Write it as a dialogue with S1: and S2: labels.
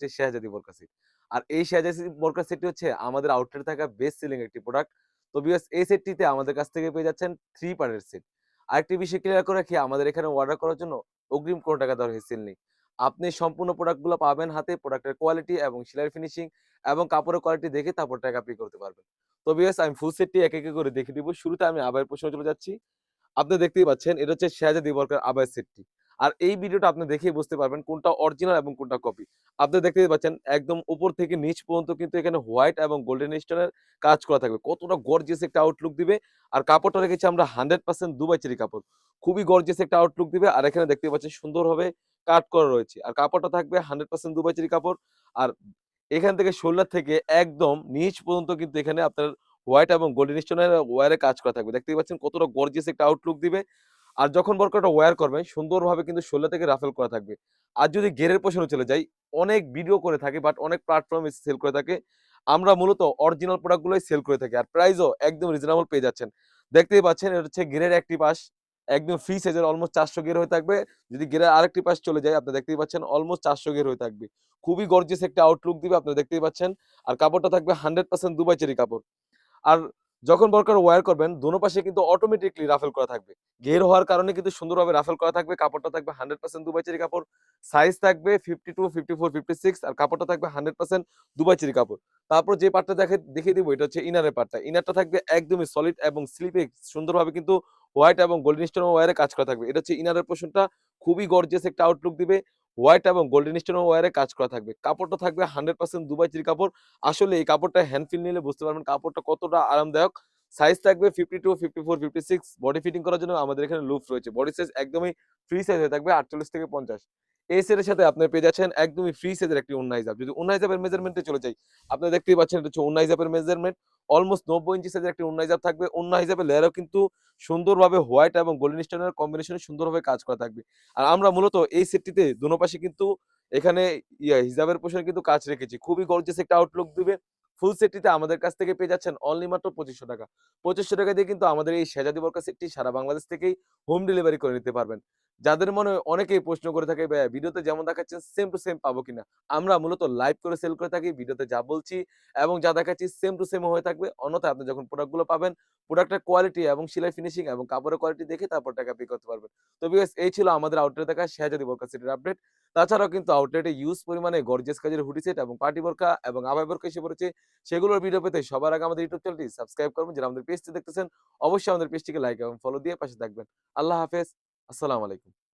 S1: হচ্ছে শেহজাদি বোরকা সেট। আর এই শেহজাদি বোরকা সেটটি হচ্ছে আমাদের আউটলেটে থাকা বেস্ট সেলিং একটি প্রোডাক্ট। তো ভিউয়ার্স এই সেটটিতে আমাদের কাছ থেকে পেয়ে যাচ্ছেন 3 পার্টের সেট। আরেকটি বিষয় ক্লিয়ার করে রাখি, আমাদের এখানে অর্ডার করার জন্য অগ্রিম কোনো টাকা দেওয়ার হেসেল নেই। আপনি সম্পূর্ণ প্রোডাক্টগুলো পাবেন হাতে, প্রোডাক্টের কোয়ালিটি এবং সেলাইয়ের ফিনিশিং এবং কাপড়ের কোয়ালিটি দেখে তারপর টাকা পে করতে পারবেন। তো ভিউয়ার্স আমি ফুল সেটটি একে, একে করে দেখিয়ে দিব। শুরুতে আমি আবায়ের পোরশনে চলে যাচ্ছি। আপনি দেখতেই পাচ্ছেন এটা হচ্ছে শেহজাদি বরকার আবায়া সেটটি। আর এই ভিডিওটা আপনি দেখেই বুঝতে পারবেন কোনটা অরিজিনাল এবং কোনটা কপি। আপনি দেখতেই পাচ্ছেন একদম উপর থেকে নিচ পর্যন্ত কিন্তু এখানে হোয়াইট এবং গোল্ডেন স্টোনের কাজ করা থাকবে। কতটা গর্জিয়াস একটা আউটলুক দিবে। আর কাপড়টা রেখেছি আমরা 100% দুবাই চেরি কাপড়। খুবই গর্জিয়াস একটা আউটলুক দিবে। আর এখানে দেখতেই পাচ্ছেন সুন্দরভাবে কাট করা রয়েছে। আর কাপড়টা থাকবে 100% দুবাই চেরি কাপড়। আর এখান থেকে শোল্ডার থেকে একদম নিচ পর্যন্ত কিন্তু এখানে আপনার হোয়াইট এবং গোল্ডেন স্টোনের ওয়্যারে কাজ করা থাকবে। দেখতেই পাচ্ছেন কতটা গর্জিয়াস একটা আউটলুক দিবে। আর যখন বোরকাটা ওয়্যার করবেন সুন্দরভাবে কিন্তু শোল্ডার থেকে রাফেল করা থাকবে। আর যদি গেরের পোরশনে চলে যাই, অনেক ভিডিও করে থাকে বাট অনেক প্ল্যাটফর্মে সেল করে থাকে। আমরা মূলত অরিজিনাল প্রোডাক্ট গুলোই সেল করে থাকি। আর প্রাইসও একদম রিজনেবল পেয়ে যাচ্ছেন। দেখতেই পাচ্ছেন এটা হচ্ছে গেরের একটি পাশ। একদম ফ্রি সাইজের অলমোস্ট ৪০০ গের হয়ে থাকবে। যদি গেরের আরেকটি পাশ চলে যায় আপনি দেখতেই পাচ্ছেন অলমোস্ট ৪০০ গের হয়ে থাকবে। খুবই গর্জিয়াস একটা আউটলুক দিবে আপনারা দেখতেই পাচ্ছেন। আর কাপড়টা থাকবে 100% দুবাই চেরি কাপড়। আর যখন বোরকার ওয়্যার করবেন দোনো পাশে কিন্তু অটোমেটিক্যালি রাফেল করা থাকবে। ঘের হওয়ার কারণে কিন্তু সুন্দরভাবে রাফেল করা থাকবে। কাপড়টা থাকবে 100% দুবাই চেরি কাপড়। সাইজ থাকবে 52, 54, 56 আর কাপড়টা থাকবে 100% দুবাই চেরি কাপড়। তারপর যে পার্টটা দেখিয়ে দিব এটা হচ্ছে ইনারের পার্টটা। ইনারটা থাকবে একদমই সলিড এবং স্লিপে সুন্দরভাবে কিন্তু হোয়াইট এবং গোল্ডেন স্টোন ওয়্যারে কাজ করা থাকবে। এটা হচ্ছে ইনারের পোরশনটা খুবই গর্জিয়াস একটা আউটলুক দিবে। হোয়াইট এবং গোল্ডেন স্টোন ওয়্যারে কাজ করা থাকবে। কাপড়টা থাকবে 100% দুবাই চেরি কাপড়। আসলে এই কাপড়টা হ্যান্ড ফিল নিলে বুঝতে পারবেন কাপড়টা কতটা আরামদায়ক। সাইজ থাকবে 52, 54, 56 বডি ফিটিং করার জন্য আমাদের এখানে লুপ রয়েছে। বডি সাইজ একদমই ফ্রি সাইজ হয়ে থাকবে ৪৮ থেকে ৫০। এই সেটের সাথে আপনারা পেয়ে যাচ্ছেন একদমই ফ্রি সাইজের একটি ওন্না হিজাব। যদি ওন্না হিজাবের মেজারমেন্টে চলে যাই, আপনারা দেখতেই পাচ্ছেন এটা হচ্ছে ওন্না হিজাবের মেজারমেন্ট। অলমোস্ট ৯০ ইঞ্চি সাইজের একটি ওন্না হিজাব থাকবে। ওন্না হিজাবের লেয়ারও কিন্তু সুন্দরভাবে হোয়াইট এবং গোল্ডেন স্টোনের কম্বিনেশনে সুন্দরভাবে কাজ করা থাকবে। আর আমরা মূলত এই সেটটিতে দোনো পাশে কিন্তু এখানে হিজাবের পোরশনে কিন্তু কাজ রেখেছি। খুবই গর্জিয়াস একটা আউটলুক দিবে। ফুল সেটটিতে আমাদের কাছ থেকে পেয়ে যাচ্ছেন অনলি মাত্র ৳২৫০০। ৳২৫০০ দিয়ে কিন্তু আমাদের এই শেহজাদি বোরকা সেটটি সারা বাংলাদেশ থেকেই হোম ডেলিভারি করে নিতে পারবেন। যাদের মনে অনেকেই প্রশ্ন করে থাকে, "ভাইয়া ভিডিওতে যেমন দেখাচ্ছেন সেম টু সেম পাবো কিনা?" আমরা মূলত লাইভ করে সেল করে থাকি। ভিডিওতে যা বলছি এবং যা দেখাচ্ছি সেম টু সেম হয়ে থাকবে। অন্যথায় আপনি যখন প্রোডাক্টগুলো পাবেন, প্রোডাক্টের কোয়ালিটি এবং সেলাই ফিনিশিং এবং কাপড়ের কোয়ালিটি দেখে তারপর টাকা পে করতে পারবেন। তো ভিউয়ার্স এই ছিল আমাদের আউটলেটে থাকা শেহজাদি বোরকা সেটের আপডেট। তাছাড়াও কিন্তু আউটলেটে হিউজ পরিমাণে গর্জিয়াস কাজের হুডি সেট এবং পার্টি বোরকা এবং আবায়া বোরকা এসে পড়েছে। সেগুলোর ভিডিও পেতে সবার আগে আমাদের ইউটিউব চ্যানেলটি সাবস্ক্রাইব করবেন। যারা আমাদের পেজটি দেখতেছেন অবশ্যই আমাদের পেজটিকে লাইক এবং ফলো দিয়ে পাশে থাকবেন। আল্লাহ হাফেজ। আসসালামু আলাইকুম।